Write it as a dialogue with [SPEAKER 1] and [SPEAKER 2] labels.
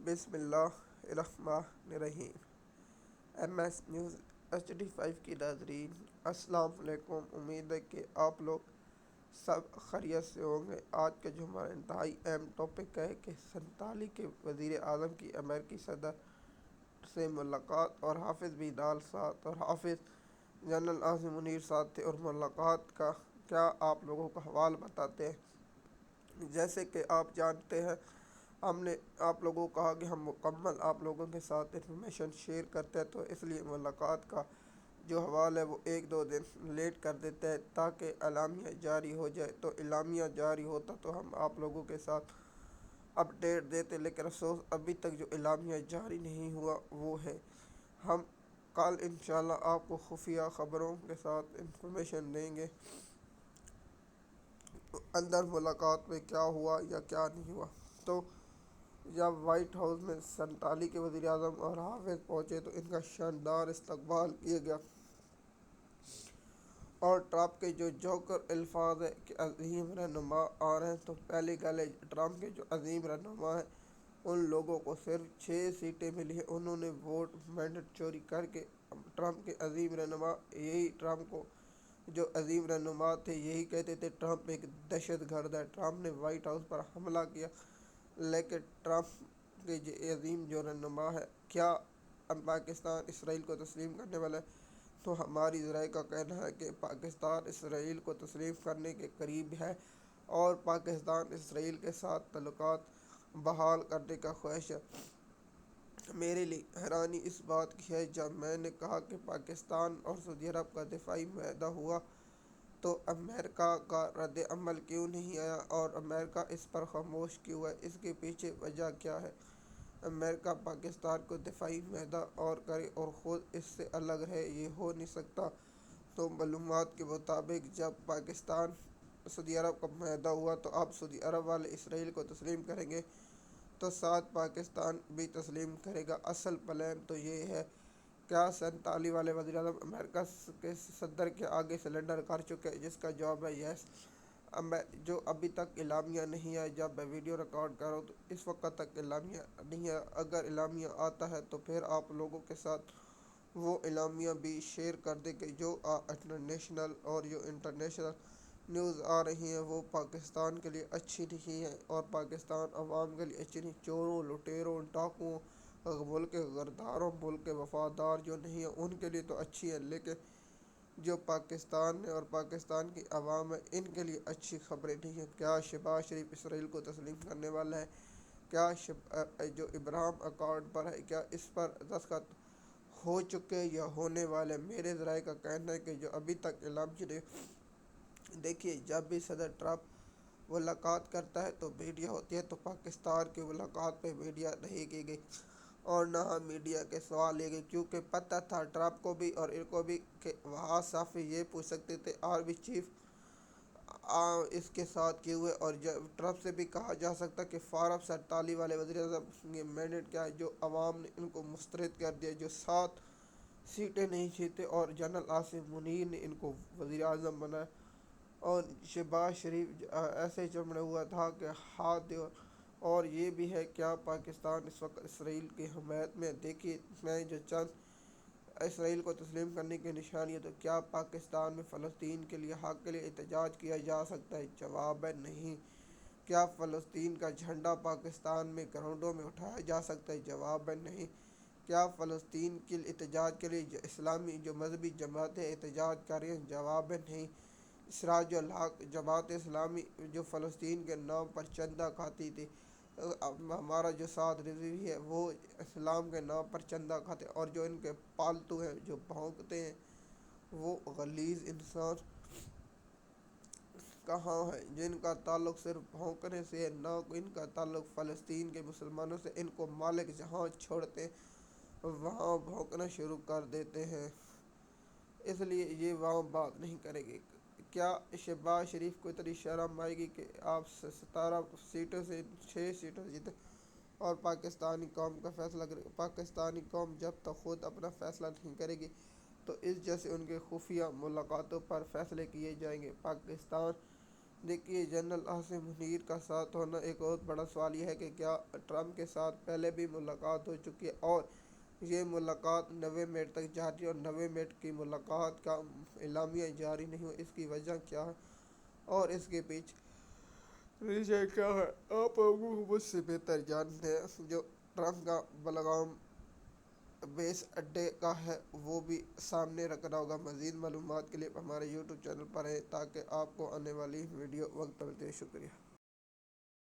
[SPEAKER 1] بسم اللہ الرحمن الرحیم۔ ایم ایس نیوز HD5 کی ناظرین، السلام علیکم۔ امید ہے کہ آپ لوگ سب خیریت سے ہوں گے۔ آج کا جو ہمارا انتہائی اہم ٹاپک ہے کہ سنتالی کے وزیر اعظم کی امریکی صدر سے ملاقات، اور حافظ بلال ساتھ اور حافظ جنرل عاصم منیر ساتھ تھے، اور ملاقات کا کیا آپ لوگوں کا حوال بتاتے ہیں۔ جیسے کہ آپ جانتے ہیں، ہم نے آپ لوگوں کو کہا کہ ہم مکمل آپ لوگوں کے ساتھ انفارمیشن شیئر کرتے ہیں، تو اس لیے ملاقات کا جو حوال ہے وہ ایک دو دن لیٹ کر دیتے ہیں تاکہ اعلامیہ جاری ہو جائے۔ تو اعلامیہ جاری ہوتا تو ہم آپ لوگوں کے ساتھ اپڈیٹ دیتے، لیکن افسوس ابھی تک جو اعلامیہ جاری نہیں ہوا وہ ہے۔ ہم کل انشاءاللہ آپ کو خفیہ خبروں کے ساتھ انفارمیشن دیں گے اندر ملاقات میں کیا ہوا یا کیا نہیں ہوا۔ تو جب وائٹ ہاؤس میں سنتالی کے وزیر اعظم اور حافظ پہنچے تو ان کا شاندار استقبال کیا گیا، اور ٹرمپ کے جو جوکر الفاظ ہے کہ عظیم رہنما آ رہے ہیں، تو پہلے گلے ٹرمپ کے جو عظیم رہنما ہیں ان لوگوں کو صرف 6 سیٹیں ملی ہیں۔ انہوں نے ووٹ مینڈیٹ چوری کر کے ٹرمپ کے عظیم رہنما، یہی ٹرمپ کو جو عظیم رہنما تھے یہی کہتے تھے ٹرمپ ایک دہشت گرد ہے۔ ٹرمپ نے وائٹ ہاؤس پر حملہ کیا، لیکن ٹرمپ کے عظیم جو رہنما ہے، کیا پاکستان اسرائیل کو تسلیم کرنے والا ہے؟ تو ہماری ذرائع کا کہنا ہے کہ پاکستان اسرائیل کو تسلیم کرنے کے قریب ہے، اور پاکستان اسرائیل کے ساتھ تعلقات بحال کرنے کا خواہش ہے۔ میرے لیے حیرانی اس بات کی ہے، جب میں نے کہا کہ پاکستان اور سعودی عرب کا دفاعی معاہدہ ہوا تو امریکہ کا رد عمل کیوں نہیں آیا، اور امریکہ اس پر خاموش کیوں ہے؟ اس کے پیچھے وجہ کیا ہے؟ امریکہ پاکستان کو دفاعی معاہدہ اور کرے اور خود اس سے الگ رہے، یہ ہو نہیں سکتا۔ تو معلومات کے مطابق جب پاکستان سعودی عرب کا معاہدہ ہوا تو اب سعودی عرب والے اسرائیل کو تسلیم کریں گے، تو ساتھ پاکستان بھی تسلیم کرے گا۔ اصل پلان تو یہ ہے۔ کیا سنتالی والے وزیر اعظم امریکہ کے صدر کے آگے سلنڈر کر چکے ہیں؟ جس کا جواب ہے یس۔ جو ابھی تک اعلامیہ نہیں آیا، جب میں ویڈیو ریکارڈ کر رہا ہوں تو اس وقت تک اعلامیہ نہیں آیا۔ اگر اعلامیہ آتا ہے تو پھر آپ لوگوں کے ساتھ وہ اعلامیہ بھی شیئر کر دیں کہ جو انٹرنیشنل اور جو انٹرنیشنل نیوز آ رہی ہیں وہ پاکستان کے لیے اچھی نہیں ہے، اور پاکستان عوام کے لیے اچھی نہیں۔ چوروں، لٹیروں، ڈاکوؤں، ملک کے غداروں، ملک کے وفادار جو نہیں ہیں ان کے لیے تو اچھی ہے، لیکن جو پاکستان ہے اور پاکستان کی عوام ہے ان کے لیے اچھی خبریں نہیں ہیں۔ کیا شہباز شریف اسرائیل کو تسلیم کرنے والا ہے؟ کیا جو ابراہم اکارڈ پر ہے کیا اس پر دستخط ہو چکے یا ہونے والے؟ میرے ذرائع کا کہنا ہے کہ جو ابھی تک اعلامیہ نہیں۔ دیکھیے، جب بھی صدر ٹرمپ ملاقات کرتا ہے تو میڈیا ہوتی ہے، تو پاکستان کی ملاقات پہ میڈیا نہیں کی گئی، اور نہ ہم میڈیا کے سوال لے گئے، کیونکہ پتہ تھا ٹرمپ کو بھی اور ان کو بھی کہ وہاں صحافی یہ پوچھ سکتے تھے آرمی چیف اس کے ساتھ کیے ہوئے، اور جب ٹرمپ سے بھی کہا جا سکتا کہ فارغ سنتالی والے وزیر اعظم یہ مینڈیٹ کیا ہے جو عوام نے ان کو مسترد کر دیا، جو 7 سیٹیں نہیں جیتے، اور جنرل عاصم منیر نے ان کو وزیر اعظم بنایا، اور شہباز شریف ایسے چمڑے ہوا تھا کہ ہاتھ، اور یہ بھی ہے کیا پاکستان اس وقت اسرائیل کی حمایت میں؟ دیکھیے، میں جو چند اسرائیل کو تسلیم کرنے کی نشانی ہے، تو کیا پاکستان میں فلسطین کے لیے حق کے لیے احتجاج کیا جا سکتا ہے؟ جواب ہے نہیں۔ کیا فلسطین کا جھنڈا پاکستان میں گراؤنڈوں میں اٹھایا جا سکتا ہے؟ جواب ہے نہیں۔ کیا فلسطین کے احتجاج کے لیے اسلامی جو مذہبی جماعتیں احتجاج کر رہی ہیں؟ جواب ہے نہیں۔ سراج الحق جماعت اسلامی جو فلسطین کے نام پر چندہ کھاتی تھی، ہمارا جو ساتھ رضوی ہے وہ اسلام کے نام پر چندہ کھاتے، اور جو ان کے پالتو ہیں جو بھونکتے ہیں وہ غلیظ انسان کہاں ہے جن کا تعلق صرف بھونکنے سے ہے، نہ ان کا تعلق فلسطین کے مسلمانوں سے؟ ان کو مالک جہاں چھوڑتے وہاں بھونکنا شروع کر دیتے ہیں، اس لیے یہ وہاں بات نہیں کرے گی۔ کیا شہباز شریف کو اتنی شرم آئے گی کہ آپ 17 سیٹوں سے 6 سیٹیں جیتے، اور پاکستانی قوم کا فیصلہ کرے؟ پاکستانی قوم جب تک خود اپنا فیصلہ نہیں کرے گی تو اس جیسے ان کے خفیہ ملاقاتوں پر فیصلے کیے جائیں گے۔ پاکستان دیکھیے، جنرل عاصم منیر کا ساتھ ہونا ایک بہت بڑا سوال یہ ہے کہ کیا ٹرمپ کے ساتھ پہلے بھی ملاقات ہو چکی ہے، اور یہ ملاقات 90 منٹ تک جاری، اور 90 منٹ کی ملاقات کا اعلامیہ جاری نہیں ہوا، اس کی وجہ کیا ہے اور اس کے پیچھے ریزن کیا ہے؟ آپ مجھ سے بہتر جانتے ہیں۔ جو ٹرمپ کا بلغام بیس اڈے کا ہے وہ بھی سامنے رکھنا ہوگا۔ مزید معلومات کے لیے ہمارے یوٹیوب چینل پر ہیں تاکہ آپ کو آنے والی ویڈیو وقت پر دے۔ شکریہ۔